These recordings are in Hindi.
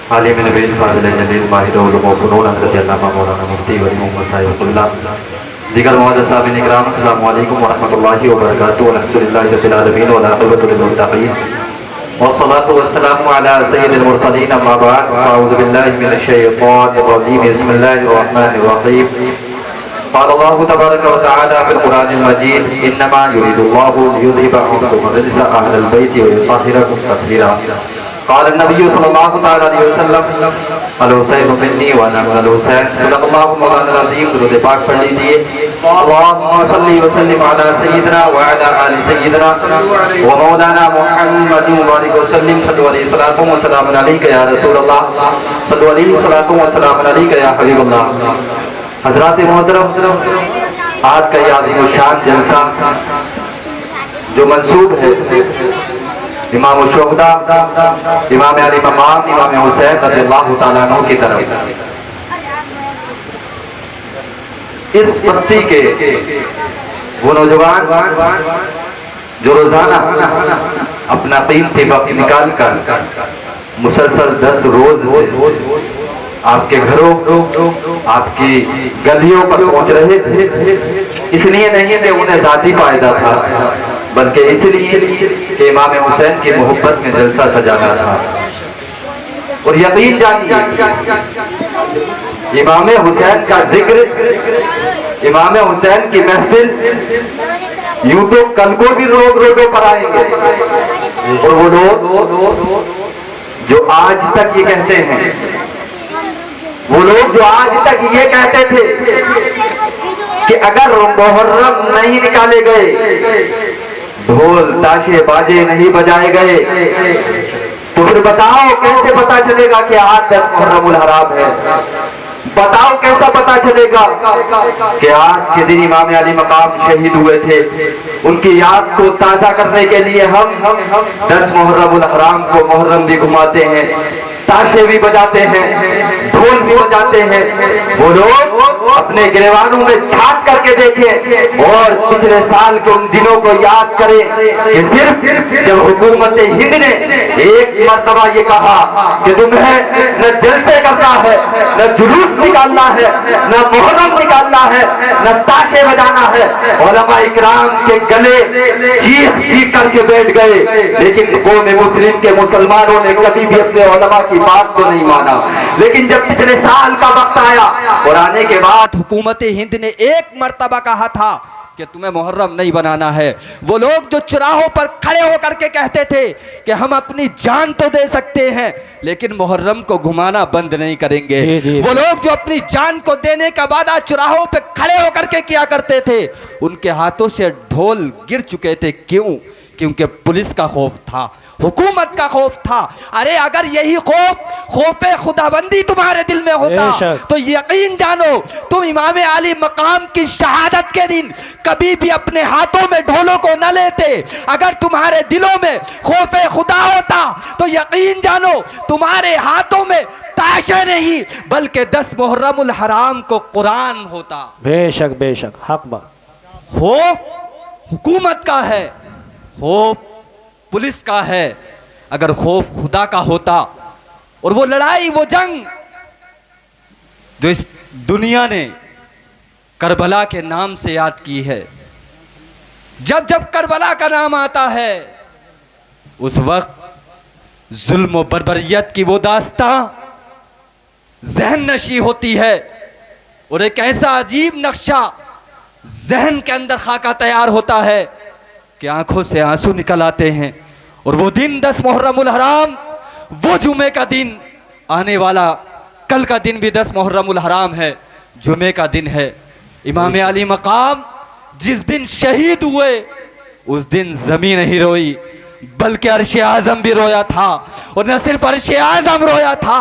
आलिम नबील फाज़िल जलील माहिर उलूम व फ़ुनून हज़रत अल्लामा मौलाना मुफ्ती वली मोहम्मद साहिबुल्लाह दीगर मुअज़्ज़ज़ सामीन इकराम अस्सलामु अलैकुम व रहमतुल्लाहि व बरकातुहू। अल्हम्दुलिल्लाहि रब्बिल आलमीन व ला अक़िबतु लिल मुत्तक़ीन वस्सलातु वस्सलामु अला सय्यिदिल मुरसलीन अम्मा बअद फ़अऊज़ु बिल्लाहि मिनश शैतानिर रजीम बिस्मिल्लाहिर रहमानिर रहीम। क़ाल अल्लाहु तबारक व तआला फ़िल क़ुरआनिल मजीद इन्नमा युरीदुल्लाहु लियुज़हिबा अन्कुम अर्रिज्सा अहलल बैति व युत्तहिरकुम तत्हीरा। क़ाल नबी सल्लल्लाहु तआला अलैहि वसल्लम अल हुसैन मिन्नी व अना मिनल हुसैन। सल्लल्लाहु मौलाना अज़ीम दुरूद पाक पढ़ लीजिए। अल्लाहुम्मा सल्लि व सल्लिम अला सय्यिदिना व अला आलि सय्यिदिना व मौलाना मुहम्मदिन व बारिक व सल्लिम। सल्लु अलैहि सलातु व सलामुन अलैका या रसूलल्लाह। सल्लु अलैहि सलातु व सलामुन अलैका या हबीबल्लाह। हज़रात मोहतरम, आज का यह अज़ीम शान जलसा जो मंसूब है इमाम शुहदा इमाम अली मकाम इमाम हुसैन रज़ियल्लाहु तआला अन्हु की तरफ, इस बस्ती के वो नौजवान जो रोजाना अपना कीमती वक्त निकाल कर मुसलसल 10 रोज से आपके घरों आपकी गलियों पर पहुंच रहे थे, इसलिए नहीं कि उन्हें जाती फायदा था, बल्कि इसलिए कि इमाम हुसैन की मोहब्बत में जलसा सजाना था। और यकीन जानिए, इमाम हुसैन का जिक्र, इमाम हुसैन की महफिल यूं तो कल को भी लोग रोडों पर आएंगे, और वो लोग जो आज तक ये कहते हैं, वो लोग जो आज तक ये कहते थे कि अगर मुहर्रम नहीं निकाले गए, ढोल ताशे बाजे नहीं बजाए गए, तो फिर बताओ कैसे पता चलेगा कि आज 10 मुहर्रमुल हराम है? बताओ कैसा पता चलेगा कि आज के दिन इमाम अली मकाम शहीद हुए थे? उनकी याद को ताजा करने के लिए हम 10 मुहर्रमुल हराम को मुहर्रम भी घुमाते हैं, ताशे भी बजाते हैं, ढोल भी बजाते हैं। वो लोग अपने गिरवानों में झांक करके देखें और पिछले साल के उन दिनों को याद करें कि सिर्फ जब हुकूमत हिंद ने एक मर्तबा ये कहा कि तुम्हें न जलसे करना है, न जुलूस निकालना है, न मुहर्रम निकालना है, न ताशे बजाना है, उलमा इकराम के गले चीख चीख करके बैठ गए। लेकिन कौम मुस्लिम के मुसलमानों ने कभी भी अपने उलमा की बात को नहीं माना। लेकिन जब पिछले साल का वक्त आया और आने के बाद हुकूमत हिंद ने एक मर्तबा कहा था कि तुम्हें मुहर्रम नहीं बनाना है, वो लोग जो चौराहों पर खड़े होकर के कहते थे कि हम अपनी जान तो दे सकते हैं लेकिन मुहर्रम को घुमाना बंद नहीं करेंगे, वो लोग जो अपनी जान को देने का वादा चौराहों पे खड़े होकर के किया करते थे, उनके हाथों से ढोल गिर चुके थे। क्यों? क्योंकि पुलिस का खौफ था, हुकूमत का खौफ था। अरे अगर यही खौफे खुदाबंदी तुम्हारे दिल में होता तो यकीन जानो तुम इमाम अली मकाम की शहादत के दिन कभी भी अपने हाथों में ढोलों को न लेते। अगर तुम्हारे दिलों में खौफे खुदा होता तो यकीन जानो तुम्हारे हाथों में ताशे नहीं बल्कि 10 मुहर्रमुल हराम को कुरान होता। बेशक बेशक हक बात। खौफ हुकूमत का है, खौफ पुलिस का है। अगर खौफ खुदा का होता और वो लड़ाई, वो जंग जो इस दुनिया ने करबला के नाम से याद की है, जब जब करबला का नाम आता है उस वक्त जुल्म और बर्बरियत की वो दास्तां जहन नशी होती है और एक ऐसा अजीब नक्शा जहन के अंदर खाका तैयार होता है कि आंखों से आंसू निकल आते हैं। और वो दिन 10 मुहर्रमुल हराम, वो जुमे का दिन, आने वाला कल का दिन भी 10 मुहर्रमुल हराम है, जुमे का दिन है। इमाम अली मकाम जिस दिन शहीद हुए उस दिन जमीन नहीं रोई बल्कि अर्श आज़म भी रोया था। और न सिर्फ अर्श आज़म रोया था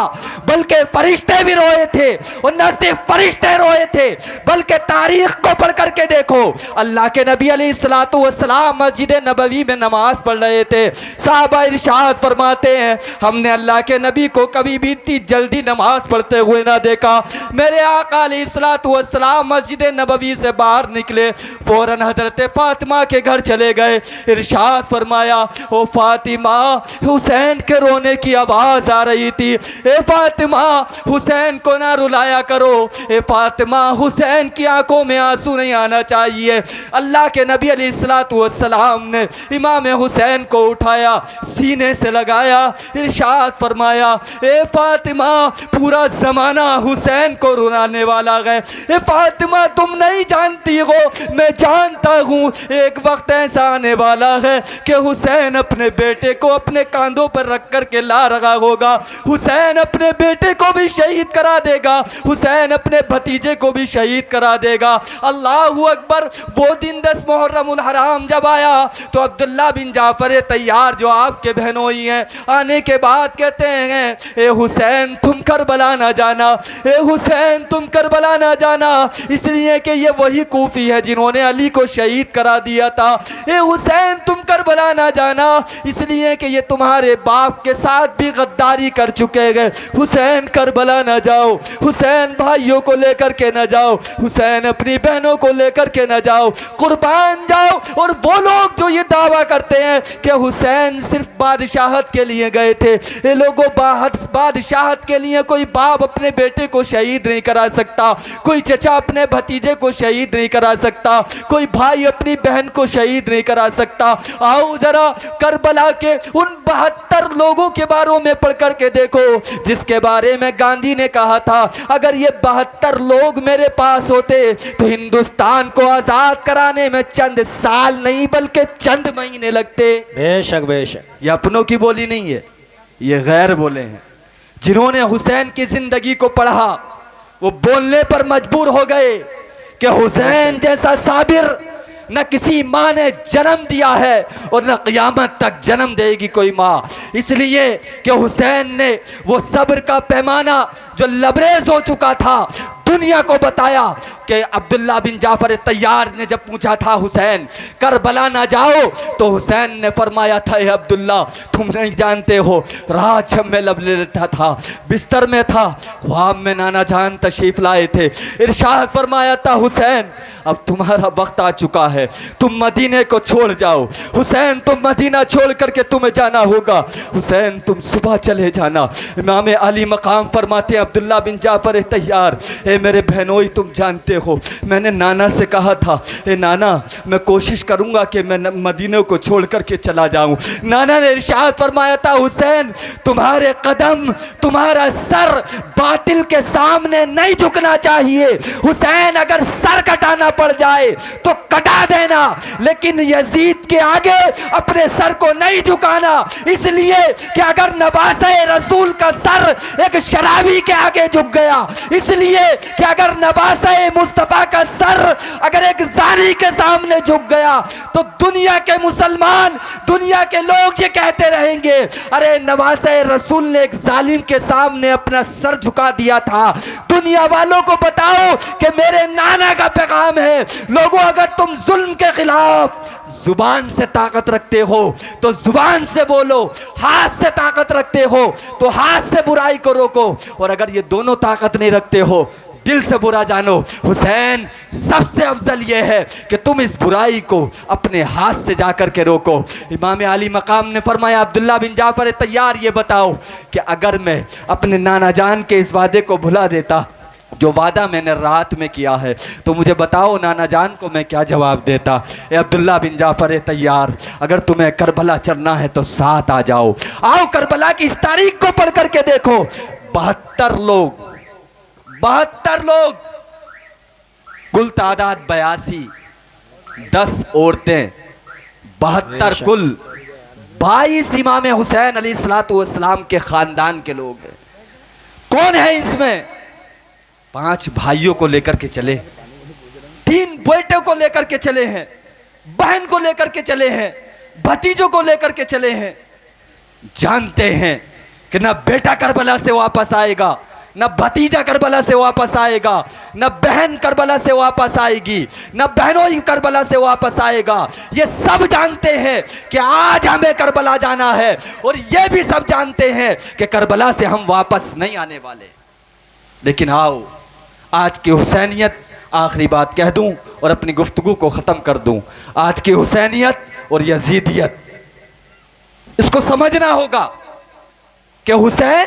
बल्कि फरिश्ते भी रोए थे। और न सिर्फ फरिश्ते रोए थे बल्कि तारीख को पढ़ करके देखो, अल्लाह के नबी अलैहिस्सलातु वस्सलाम मस्जिद नबवी में नमाज पढ़ रहे थे। साहबा इरशाद फरमाते हैं हमने अल्लाह के नबी को कभी भी इतनी जल्दी नमाज पढ़ते हुए ना देखा। मेरे आका अलैहिस्सलातु वस्सलाम मस्जिद नबवी से बाहर निकले, फौरन हजरत फातिमा के घर चले गए। इरशाद फरमाया ओ फातिमा, हुसैन के रोने की आवाज़ आ रही थी। ए फातिमा, हुसैन को ना रुलाया करो। ए फातिमा, हुसैन की आंखों में आंसू नहीं आना चाहिए। अल्लाह के नबी अलैहिस्सलातु वस्सलाम ने इमाम हुसैन को उठाया, सीने से लगाया, इरशाद फरमाया, ए फातिमा, पूरा ज़माना हुसैन को रुलाने वाला है। ए फातिमा, तुम नहीं जानती हो, मैं जानता हूँ एक वक्त ऐसा आने वाला है कि हुसैन अपने बेटे को अपने कांधों पर रख कर के ला रहा होगा। हुसैन अपने बेटे को भी शहीद करा देगा, हुसैन अपने भतीजे को भी शहीद करा देगा। अल्लाहू अकबर। वो दिन 10 मुहर्रमुल हराम जब आया तो अब्दुल्ला बिन जाफर तैयार, जो आपके बहनोई हैं, आने के बाद कहते हैं, ए हुसैन तुम करबला ना जाना, ए हुसैन तुम करबला ना जाना, इसलिए कि ये वही कूफी है जिन्होंने अली को शहीद करा दिया था। ए हुसैन तुम करबला ना जाना, इसलिए कि ये तुम्हारे बाप के साथ भी गद्दारी कर चुके हैं। हुसैन करबला ना जाओ, हुसैन भाइयों को लेकर के ना जाओ, हुसैन अपनी बहनों को लेकर के ना जाओ, कुर्बान जाओ। और वो लोग जो ये दावा करते हैं कि हुसैन सिर्फ बादशाहत के लिए गए थे, ये लोगों, बादशाहत के लिए कोई बाप अपने बेटे को शहीद नहीं करा सकता, कोई चचा अपने भतीजे को शहीद नहीं करा सकता, कोई भाई अपनी बहन को शहीद नहीं करा सकता। आओ जरा करबला के उन 72 लोगों के बारे में पढ़ करके देखो, जिसके बारे में गांधी ने कहा था, अगर ये 72 लोग मेरे पास होते तो हिंदुस्तान को आजाद कराने में चंद साल नहीं बल्कि चंद महीने लगते। बेशक बेशक। ये अपनों की बोली नहीं है, ये गैर बोले हैं। जिन्होंने हुसैन की जिंदगी को पढ़ा वो बोलने पर मजबूर हो गए कि हुसैन जैसा साबिर न किसी माँ ने जन्म दिया है और न क़यामत तक जन्म देगी कोई माँ। इसलिए कि हुसैन ने वो सब्र का पैमाना जो लबरेज हो चुका था दुनिया को बताया। कि अब्दुल्ला बिन जाफर तैयार ने जब पूछा था, हुसैन करबला ना जाओ, तो हुसैन ने फरमाया था, हे अब्दुल्ला तुम नहीं जानते हो, रात जब मैं लेटा था, बिस्तर में था, ख्वाब में नाना जान तशरीफ लाए थे, इरशाद फरमाया था, हुसैन अब तुम्हारा वक्त आ चुका है, तुम मदीने को छोड़ जाओ। हुसैन तुम मदीना छोड़ करके तुम्हें जाना होगा, हुसैन तुम सुबह चले जाना। इमाम अली मकाम फरमाते हैं, अब्दुल्ला बिन जाफर तैयार, ए मेरे बहनोई तुम जानते हो मैंने नाना से कहा था, ए नाना मैं कोशिश करूंगा कि मैं मदीने को छोड़ करके चला जाऊं। नाना ने इरशाद फरमाया था, हुसैन तुम्हारे कदम, तुम्हारा सर बातिल के सामने नहीं झुकना चाहिए। हुसैन अगर सर कटाना पड़ जाए तो कटा देना, लेकिन यजीद के आगे अपने सर को नहीं झुकाना, इसलिए कि अगर नवासे रसूल का सर एक शराबी के आगे झुक गया, इसलिए कि अगर नवासे मुस्तफा का सर अगर एक जानी के सामने झुक गया तो दुनिया के मुसलमान, दुनिया के लोग ये कहते रहेंगे, अरे नवासे रसूल ने एक जालिम के सामने अपना सर झुका दिया था। दुनिया वालों को बताओ कि मेरे नाना का पैगाम है, लोगों अगर तुम जुल्म के खिलाफ जुबान से ताकत रखते हो तो जुबान से बोलो, हाथ से ताकत रखते हो तो हाथ से बुराई को रोको, और अगर ये दोनों ताकत नहीं रखते हो दिल से बुरा जानो। हुसैन सबसे अफजल ये है कि तुम इस बुराई को अपने हाथ से जाकर के रोको। इमाम अली मकाम ने फरमाया, अब्दुल्ला बिन जाफर तैयार ये बताओ कि अगर मैं अपने नाना जान के इस वादे को भुला देता जो वादा मैंने रात में किया है, तो मुझे बताओ नाना जान को मैं क्या जवाब देता। ए अब्दुल्ला बिन जाफर तैयार, अगर तुम्हें करबला चलना है तो साथ आ जाओ। आओ करबला की इस तारीख को पढ़ करके देखो, 72 लोग, कुल तादाद 82, 10 औरतें, 72 कुल 22 इमाम हुसैन अलैहिस्सलातु वस्सलाम के खानदान के लोग हैं। कौन है इसमें? 5 भाइयों को लेकर के चले, 3 बेटों को लेकर के चले हैं, बहन को लेकर के चले हैं, भतीजों को लेकर के चले हैं। जानते हैं कि ना बेटा करबला से वापस आएगा, न भतीजा करबला से वापस आएगा, न बहन करबला से वापस आएगी, न बहनों करबला से वापस आएगा। ये सब जानते हैं कि आज हमें करबला जाना है, और ये भी सब जानते हैं कि करबला से हम वापस नहीं आने वाले। लेकिन आओ आज की हुसैनियत, आखिरी बात कह दूं और अपनी गुफ्तगू को ख़त्म कर दूं। आज की हुसैनियत और यजीदियत इसको समझना होगा कि हुसैन,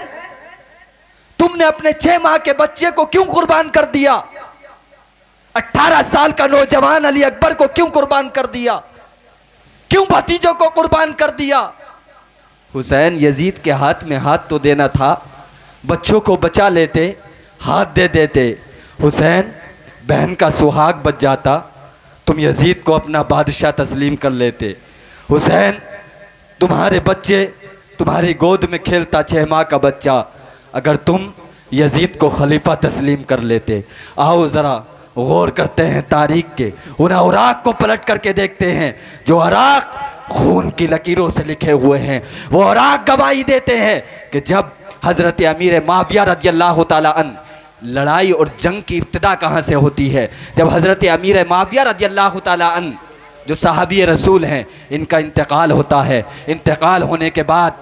तुमने अपने 6 माह के बच्चे को क्यों कुर्बान कर दिया? 18 साल का नौजवान अली अकबर को क्यों कुर्बान कर दिया? क्यों भतीजों को कुर्बान कर दिया? हुसैन, यजीद के हाथ में हाथ तो देना था, बच्चों को बचा लेते, हाथ दे देते। हुसैन, बहन का सुहाग बच जाता, तुम यजीद को अपना बादशाह तस्लीम कर लेते। हुसैन, तुम्हारे बच्चे तुम्हारी गोद में खेलता 6 माह का बच्चा, अगर तुम यजीद को खलीफा तस्लीम कर लेते। आओ ज़रा गौर करते हैं तारीख के उन औराक को पलट करके देखते हैं जो औराक खून की लकीरों से लिखे हुए हैं। वो औराक गवाही देते हैं कि जब हज़रत अमीर माविया रज़ियल्लाहु ताला अन्हु, लड़ाई और जंग की इब्तिदा कहाँ से होती है? जब हज़रत अमीर माविया रज़ियल्लाहु ताला अन्हु, जो सहाबी रसूल हैं, इनका इंतकाल होता है। इंतकाल होने के बाद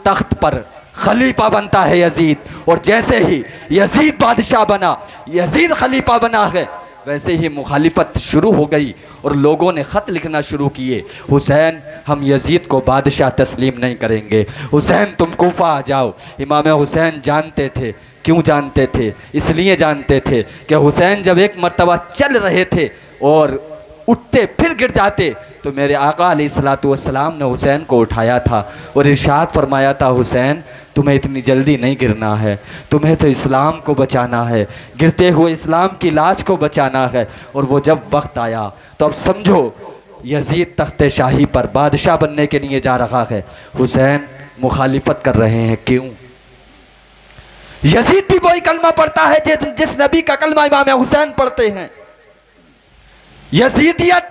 तख्त पर खलीफा बनता है यजीद, और जैसे ही यजीद बादशाह बना, यजीद खलीफा बना है, वैसे ही मुखालिफत शुरू हो गई और लोगों ने ख़त लिखना शुरू किए, हुसैन, हम यजीद को बादशाह तस्लीम नहीं करेंगे, हुसैन तुम कूफा आ जाओ। इमाम हुसैन जानते थे, क्यों जानते थे? इसलिए जानते थे कि हुसैन जब एक मर्तबा चल रहे थे और उठते फिर गिर जाते, तो मेरे आका अलैहिस्सलातु वस्सलाम ने हुसैन को उठाया था और इरशाद फरमाया था, हुसैन तुम्हें इतनी जल्दी नहीं गिरना है, तुम्हें तो इस्लाम को बचाना है, गिरते हुए इस्लाम की लाज को बचाना है। और वो जब वक्त आया तो अब समझो, यजीद तख्ते शाही पर बादशाह बनने के लिए जा रहा है, हुसैन मुखालिफत कर रहे हैं। क्यों? यजीद भी वही कलमा पढ़ता है जिस नबी का कलमा इमाम हुसैन पढ़ते हैं। यजीदियत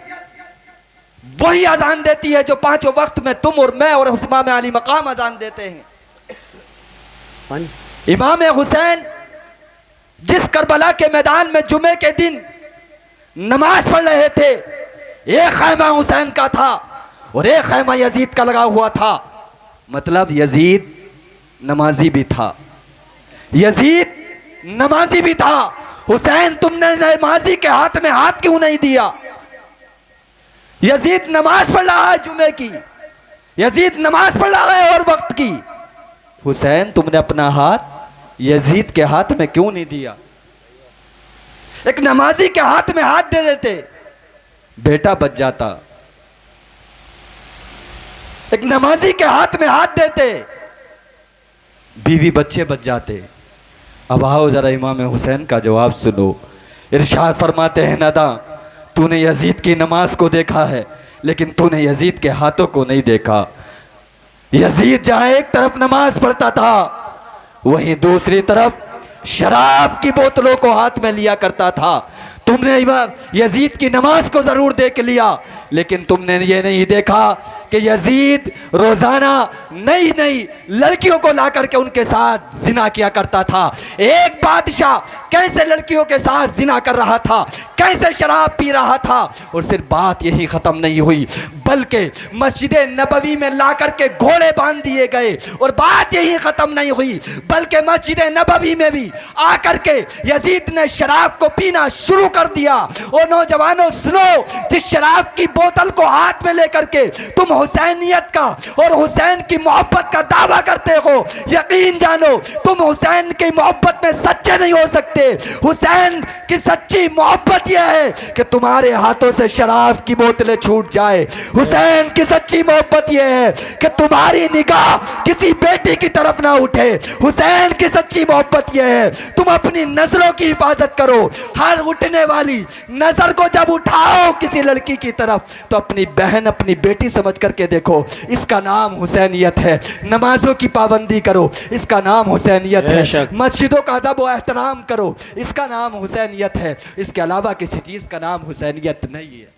वही अजान देती है जो 5 वक्त में तुम और मैं और इमाम अली मकाम अजान देते हैं। इमाम हुसैन जिस करबला के मैदान में जुमे के दिन नमाज पढ़ रहे थे, एक खैमा हुसैन का था और एक खैमा यजीद का लगा हुआ था। मतलब यजीद नमाजी भी था, यजीद नमाजी भी था। हुसैन, तुमने नमाजी के हाथ में हाथ क्यों नहीं दिया? यजीद नमाज पढ़ रहा है जुमे की, यजीद नमाज पढ़ रहा है और वक्त की। हुसैन, तुमने अपना हाथ यजीद के हाथ में क्यों नहीं दिया? एक नमाजी के हाथ में हाथ दे देते, बेटा बच जाता। एक नमाजी के हाथ में हाथ देते, बीवी बच्चे बच जाते। अब आओ जरा इमाम हुसैन का जवाब सुनो। इरशाद फरमाते हैं, नदा, तूने यजीद की नमाज को देखा है लेकिन तूने यजीद के हाथों को नहीं देखा। यजीद जहां एक तरफ नमाज पढ़ता था, वहीं दूसरी तरफ शराब की बोतलों को हाथ में लिया करता था। तुमने यजीद की नमाज को जरूर देख लिया, लेकिन तुमने ये नहीं देखा कि यजीद रोजाना नई नई लड़कियों को ला करके उनके साथ जिना किया करता था। एक बादशाह कैसे लड़कियों के साथ जिना कर रहा था, कैसे शराब पी रहा था। और सिर्फ बात यही खत्म नहीं हुई, बल्कि मस्जिद नबवी में ला करके घोड़े बांध दिए गए। और बात यही खत्म नहीं हुई, बल्कि मस्जिद नबवी में भी आकर के यजीद ने शराब को पीना शुरू कर दिया। और नौजवानों सुनो, जिस शराब की बोतल को हाथ में लेकर के तुम हुसैनियत का और हुसैन की मोहब्बत का दावा करते हो, यकीन जानो तुम हुसैन की मोहब्बत में सच्चे नहीं हो सकते। हुसैन की सच्ची मोहब्बत यह है कि तुम्हारे हाथों से शराब की बोतलें छूट जाए। हुसैन की सच्ची मोहब्बत यह है कि तुम्हारी निगाह किसी बेटी की तरफ ना उठे। हुसैन की सच्ची मोहब्बत यह है तुम अपनी नजरों की हिफाजत करो। हर उठने वाली नजर को जब उठाओ किसी लड़की की तरफ, तो अपनी बहन, अपनी बेटी समझ करके देखो। इसका नाम हुसैनियत है। नमाजों की पाबंदी करो, इसका नाम हुसैनियत है। मस्जिदों का अदब व एहतराम करो, इसका नाम हुसैनियत है। इसके अलावा किसी चीज का नाम हुसैनियत नहीं है।